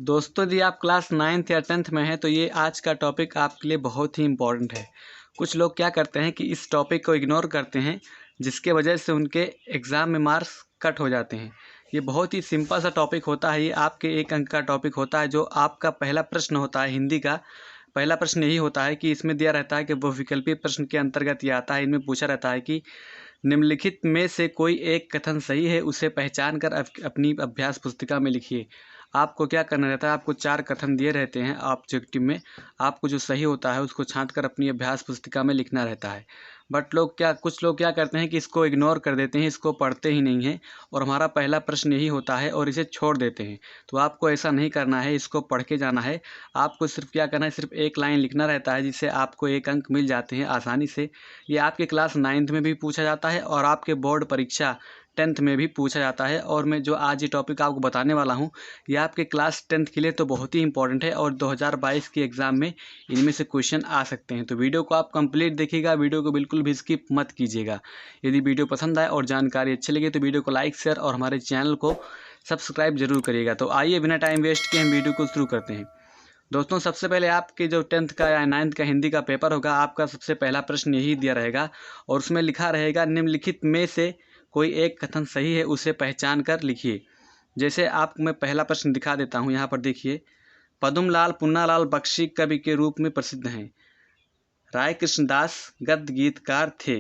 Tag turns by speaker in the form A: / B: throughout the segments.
A: दोस्तों यदि आप क्लास 9th या 10th में हैं तो ये आज का टॉपिक आपके लिए बहुत ही इम्पोर्टेंट है। कुछ लोग क्या करते हैं कि इस टॉपिक को इग्नोर करते हैं, जिसके वजह से उनके एग्ज़ाम में मार्क्स कट हो जाते हैं। ये बहुत ही सिंपल सा टॉपिक होता है, ये आपके 1 अंक का टॉपिक होता है। जो आपका पहला प्रश्न होता है हिंदी का, पहला प्रश्न यही होता है कि इसमें दिया रहता है कि बहुविकल्पीय प्रश्न के अंतर्गत ये आता है। इनमें पूछा रहता है कि निम्नलिखित में से कोई एक कथन सही है, उसे पहचान कर अपनी अभ्यास पुस्तिका में लिखिए। आपको क्या करना रहता है, आपको 4 कथन दिए रहते हैं ऑब्जेक्टिव में, आपको जो सही होता है उसको छाँट कर अपनी अभ्यास पुस्तिका में लिखना रहता है। बट कुछ लोग क्या करते हैं कि इसको इग्नोर कर देते हैं, इसको पढ़ते ही नहीं हैं और हमारा पहला प्रश्न यही होता है और इसे छोड़ देते हैं। तो आपको ऐसा नहीं करना है, इसको पढ़ के जाना है। आपको सिर्फ क्या करना है, सिर्फ 1 लाइन लिखना रहता है, जिससे आपको 1 अंक मिल जाते हैं आसानी से। ये आपके क्लास 9th में भी पूछा जाता है और आपके बोर्ड परीक्षा 10th में भी पूछा जाता है। और मैं जो आज ये टॉपिक आपको बताने वाला हूँ, ये आपके क्लास 10th के लिए तो बहुत ही इंपॉर्टेंट है और 2022 के एग्ज़ाम में इनमें से क्वेश्चन आ सकते हैं। तो वीडियो को आप कंप्लीट देखिएगा, वीडियो को बिल्कुल भी स्किप मत कीजिएगा। यदि वीडियो पसंद आए और जानकारी अच्छी लगे तो वीडियो को लाइक, शेयर और हमारे चैनल को सब्सक्राइब जरूर करिएगा। तो आइए बिना टाइम वेस्ट किए हम वीडियो को शुरू करते हैं। दोस्तों सबसे पहले आपके जो 10th का या 9th का हिंदी का पेपर होगा, आपका सबसे पहला प्रश्न यही दिया रहेगा और उसमें लिखा रहेगा निम्नलिखित में से कोई एक कथन सही है, उसे पहचान कर लिखिए। जैसे आपको मैं पहला प्रश्न दिखा देता हूँ, यहाँ पर देखिए। पद्मलाल पुन्नालाल बख्शी कवि के रूप में प्रसिद्ध हैं। राय कृष्णदास गद्य गीतकार थे।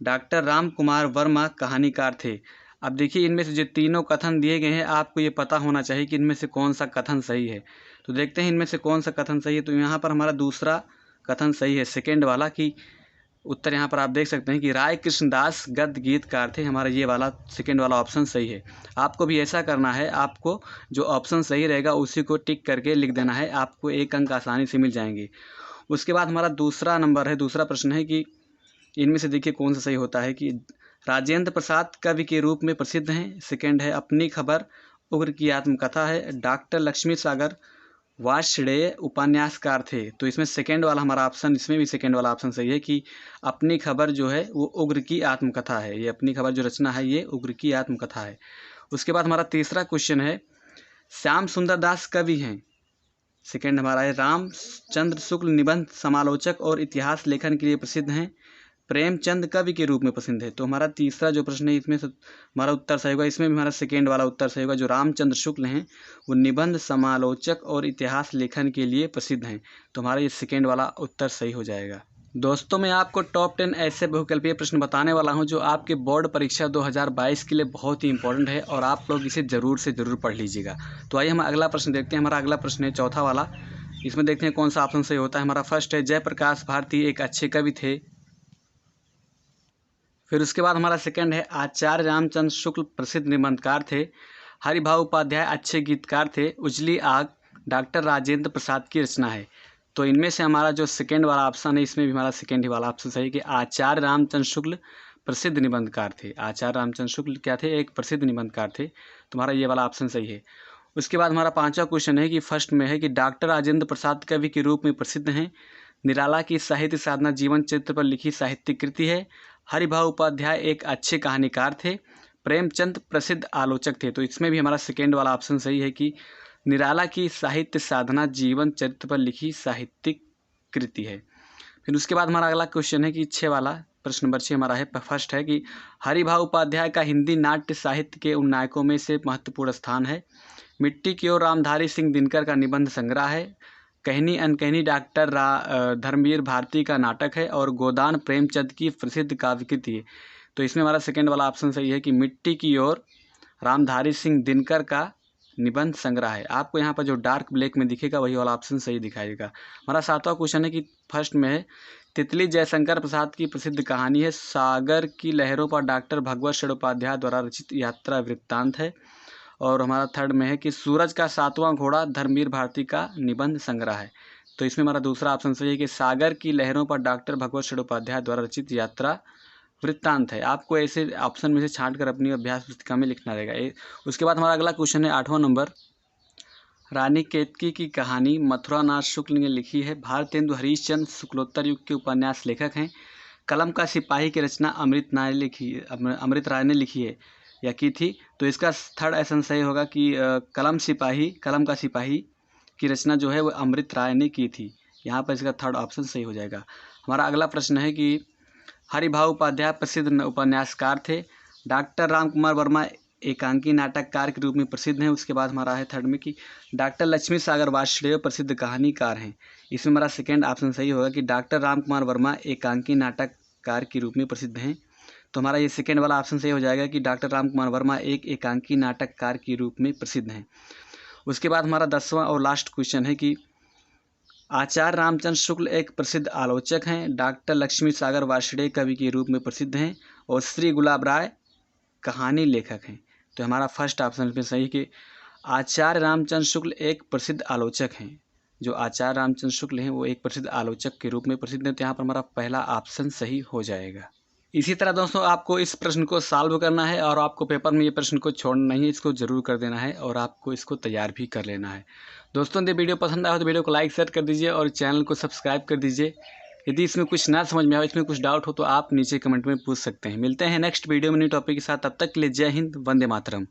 A: डॉक्टर राम कुमार वर्मा कहानीकार थे। अब देखिए इनमें से जो तीनों कथन दिए गए हैं, आपको ये पता होना चाहिए कि इनमें से कौन सा कथन सही है। तो देखते हैं इनमें से कौन सा कथन सही है। तो यहाँ पर हमारा दूसरा कथन सही है, सेकेंड वाला, कि उत्तर यहाँ पर आप देख सकते हैं कि राय कृष्णदास गद्य गीतकार थे। हमारा ये वाला सेकेंड वाला ऑप्शन सही है। आपको भी ऐसा करना है, आपको जो ऑप्शन सही रहेगा उसी को टिक करके लिख देना है, आपको 1 अंक आसानी से मिल जाएंगे। उसके बाद हमारा दूसरा नंबर है, दूसरा प्रश्न है कि इनमें से देखिए कौन सा सही होता है। कि राजेंद्र प्रसाद कवि के रूप में प्रसिद्ध हैं। सेकेंड है अपनी खबर उग्र की आत्मकथा है। डॉक्टर लक्ष्मी सागर वार्षणेय उपन्यासकार थे। तो इसमें सेकेंड वाला हमारा ऑप्शन, इसमें भी सेकेंड वाला ऑप्शन सही है कि अपनी खबर जो है वो उग्र की आत्मकथा है। ये अपनी खबर जो रचना है ये उग्र की आत्मकथा है। उसके बाद हमारा तीसरा क्वेश्चन है, श्याम सुंदर दास कवि हैं। सेकेंड हमारा है रामचंद्र शुक्ल निबंध समालोचक और इतिहास लेखन के लिए प्रसिद्ध हैं। प्रेमचंद कवि के रूप में पसंद है। तो हमारा तीसरा जो प्रश्न है इसमें से हमारा उत्तर सही होगा। इसमें भी हमारा सेकेंड वाला उत्तर सही होगा। जो रामचंद्र शुक्ल हैं वो निबंध समालोचक और इतिहास लेखन के लिए प्रसिद्ध हैं। तो हमारा ये सेकेंड वाला उत्तर सही हो जाएगा। दोस्तों मैं आपको टॉप 10 ऐसे बहुविकल्पीय प्रश्न बताने वाला हूं जो आपके बोर्ड परीक्षा 2022 के लिए बहुत ही इंपॉर्टेंट है और आप लोग इसे ज़रूर से ज़रूर पढ़ लीजिएगा। तो आइए हम अगला प्रश्न देखते हैं। हमारा अगला प्रश्न है चौथा वाला। इसमें देखते हैं कौन सा ऑप्शन सही होता है। हमारा फर्स्ट है जयप्रकाश भारती एक अच्छे कवि थे। फिर उसके बाद हमारा सेकंड है आचार्य रामचंद्र शुक्ल प्रसिद्ध निबंधकार थे। हरिभाऊ उपाध्याय अच्छे गीतकार थे। उजली आग डॉक्टर राजेंद्र प्रसाद की रचना है। तो इनमें से हमारा जो सेकंड वाला ऑप्शन है, इसमें भी हमारा सेकंड ही वाला ऑप्शन सही है कि आचार्य रामचंद्र शुक्ल प्रसिद्ध निबंधकार थे। आचार्य रामचंद्र शुक्ल क्या थे, एक प्रसिद्ध निबंधकार थे। तुम्हारा ये वाला ऑप्शन सही है। उसके बाद हमारा पांचवा क्वेश्चन है कि फर्स्ट में है कि डॉक्टर राजेंद्र प्रसाद कवि के रूप में प्रसिद्ध हैं। निराला की साहित्य साधना जीवन चरित्र पर लिखी साहित्यिक कृति है। हरिभाऊ उपाध्याय एक अच्छे कहानीकार थे। प्रेमचंद प्रसिद्ध आलोचक थे। तो इसमें भी हमारा सेकेंड वाला ऑप्शन सही है कि निराला की साहित्य साधना जीवन चरित्र पर लिखी साहित्यिक कृति है। फिर उसके बाद हमारा अगला क्वेश्चन है कि 6 वाला, प्रश्न नंबर 6 हमारा है, फर्स्ट है कि हरिभाऊ उपाध्याय का हिंदी नाट्य साहित्य के उन नायकों में से महत्वपूर्ण स्थान है। मिट्टी की ओर रामधारी सिंह दिनकर का निबंध संग्रह है। कहनी अनकहनी डॉक्टर धर्मवीर भारती का नाटक है और गोदान प्रेमचंद की प्रसिद्ध काव्य कृति है। तो इसमें हमारा सेकेंड वाला ऑप्शन सही है कि मिट्टी की ओर रामधारी सिंह दिनकर का निबंध संग्रह है। आपको यहाँ पर जो डार्क ब्लैक में दिखेगा वही वाला ऑप्शन सही दिखाएगा। हमारा सातवां क्वेश्चन है कि फर्स्ट में है तितली जयशंकर प्रसाद की प्रसिद्ध कहानी है। सागर की लहरों पर डॉक्टर भगवत चट्टोपाध्याय द्वारा रचित यात्रा वृत्तांत है। और हमारा थर्ड में है कि सूरज का 7वां घोड़ा धर्मवीर भारती का निबंध संग्रह है। तो इसमें हमारा दूसरा ऑप्शन सही है कि सागर की लहरों पर डॉक्टर भगवत चट्टोपाध्याय द्वारा रचित यात्रा वृत्तांत है। आपको ऐसे ऑप्शन में से छांट कर अपनी अभ्यास पुस्तिका में लिखना रहेगा। उसके बाद हमारा अगला क्वेश्चन है 8वां नंबर। रानी केतकी की कहानी मथुरानाथ शुक्ल ने लिखी है। भारतेंदु हरीशचंद्र शुक्लोत्तर युग के उपन्यास लेखक हैं। कलम का सिपाही की रचना अमृत राय ने लिखी है। या की थी। तो इसका थर्ड ऑप्शन सही होगा कि कलम का सिपाही की रचना जो है वो अमृत राय ने की थी। यहाँ पर इसका थर्ड ऑप्शन सही हो जाएगा। हमारा अगला प्रश्न है कि हरिभाऊ उपाध्याय प्रसिद्ध उपन्यासकार थे। डॉक्टर राम कुमार वर्मा एकांकी नाटककार के रूप में प्रसिद्ध हैं। उसके बाद हमारा है थर्ड में कि डॉक्टर लक्ष्मी सागर वार्ष्णेय प्रसिद्ध कहानीकार हैं। इसमें हमारा सेकेंड ऑप्शन सही होगा कि डॉक्टर राम कुमार वर्मा एकांकी नाटककार के रूप में प्रसिद्ध हैं। तो हमारा ये सेकेंड वाला ऑप्शन सही हो जाएगा कि डॉक्टर राम कुमार वर्मा एक एकांकी नाटककार के रूप में प्रसिद्ध हैं। उसके बाद हमारा 10वां और लास्ट क्वेश्चन है कि आचार्य रामचंद्र शुक्ल एक प्रसिद्ध आलोचक हैं। डॉक्टर लक्ष्मी सागर वार्ष्णेय कवि के रूप में प्रसिद्ध हैं और श्री गुलाब राय कहानी लेखक हैं। तो हमारा फर्स्ट ऑप्शन में सही कि आचार्य रामचंद्र शुक्ल एक प्रसिद्ध आलोचक हैं। जो आचार्य रामचंद्र शुक्ल हैं वो एक प्रसिद्ध आलोचक के रूप में प्रसिद्ध हैं। तो यहाँ पर हमारा पहला ऑप्शन सही हो जाएगा। इसी तरह दोस्तों आपको इस प्रश्न को सॉल्व करना है और आपको पेपर में ये प्रश्न को छोड़ना नहीं है, इसको जरूर कर देना है और आपको इसको तैयार भी कर लेना है। दोस्तों यदि वीडियो पसंद आया हो तो वीडियो को लाइक शेयर कर दीजिए और चैनल को सब्सक्राइब कर दीजिए। यदि इसमें कुछ ना समझ में आए, इसमें कुछ डाउट हो तो आप नीचे कमेंट में पूछ सकते हैं। मिलते हैं नेक्स्ट वीडियो में न्यू टॉपिक के साथ। तब तक के लिए जय हिंद, वंदे मातरम।